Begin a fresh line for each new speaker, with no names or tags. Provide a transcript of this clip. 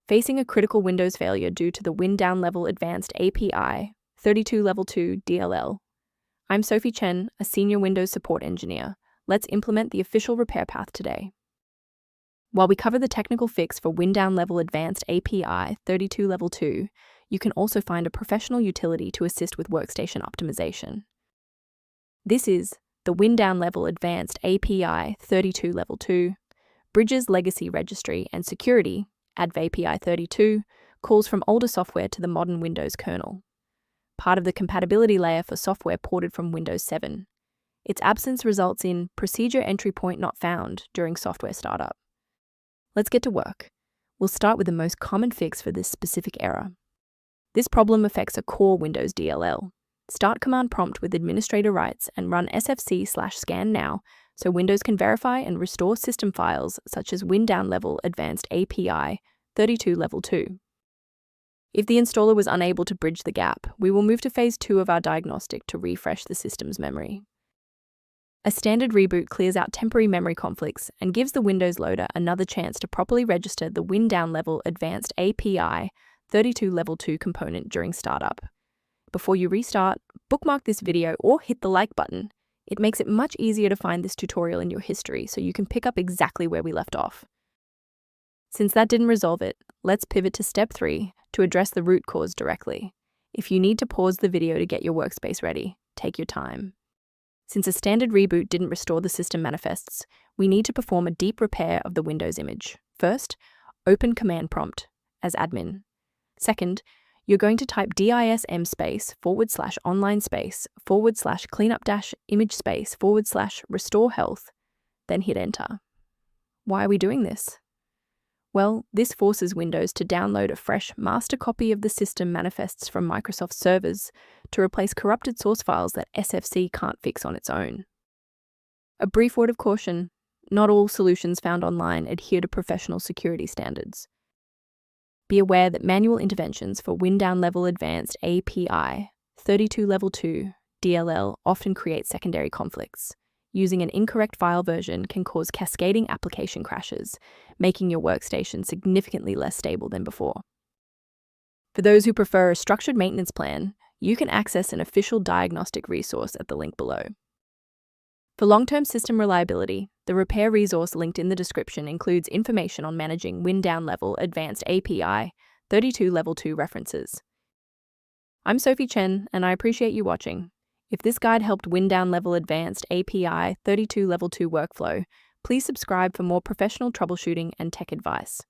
Facing a critical Windows failure due to the Win-Down-Level-Advanced-API32 Level 2 DLL. I'm Sophie Chen, a senior Windows support engineer. Let's implement the official repair path today. While we cover the technical fix for Win-Down-Level-Advanced-API32 Level 2, you can also find a professional utility to assist with workstation optimization. This is the Win-Down-Level-Advanced-API32 Level 2, bridges legacy registry and security, advapi32, calls from older software to the modern Windows kernel. Part of the compatibility layer for software ported from Windows 7. Its absence results in procedure entry point not found during software startup. Let's get to work. We'll start with the most common fix for this specific error. This problem affects a core Windows DLL. Start command prompt with administrator rights and run sfc/scan now so Windows can verify and restore system files such as Win-Down-Level-Advanced-API32 Level 2. If the installer was unable to bridge the gap, we will move to phase 2 of our diagnostic to refresh the system's memory. A standard reboot clears out temporary memory conflicts and gives the Windows loader another chance to properly register the Win-Down-Level-Advanced-API32 Level 2 component during startup. Before you restart, bookmark this video or hit the like button. It makes it much easier to find this tutorial in your history so you can pick up exactly where we left off. Since that didn't resolve it, let's pivot to step 3 to address the root cause directly. If you need to pause the video to get your workspace ready, take your time. Since a standard reboot didn't restore the system manifests, we need to perform a deep repair of the Windows image. First, open command prompt as admin. Second, you're going to type dism/online//cleanup-image//restore health, then hit enter. Why are we doing this? Well, this forces Windows to download a fresh master copy of the system manifests from Microsoft servers to replace corrupted source files that SFC can't fix on its own. A brief word of caution: not all solutions found online adhere to professional security standards. Be aware that manual interventions for Win-Down-Level-Advanced-API32 Level 2 DLL often create secondary conflicts. Using an incorrect file version can cause cascading application crashes, making your workstation significantly less stable than before. For those who prefer a structured maintenance plan, you can access an official diagnostic resource at the link below. For long-term system reliability, the repair resource linked in the description includes information on managing Win-Down-Level-Advanced-API32 Level 2 references. I'm Sophie Chen, and I appreciate you watching. If this guide helped Win-Down-Level-Advanced-API32 Level 2 workflow, please subscribe for more professional troubleshooting and tech advice.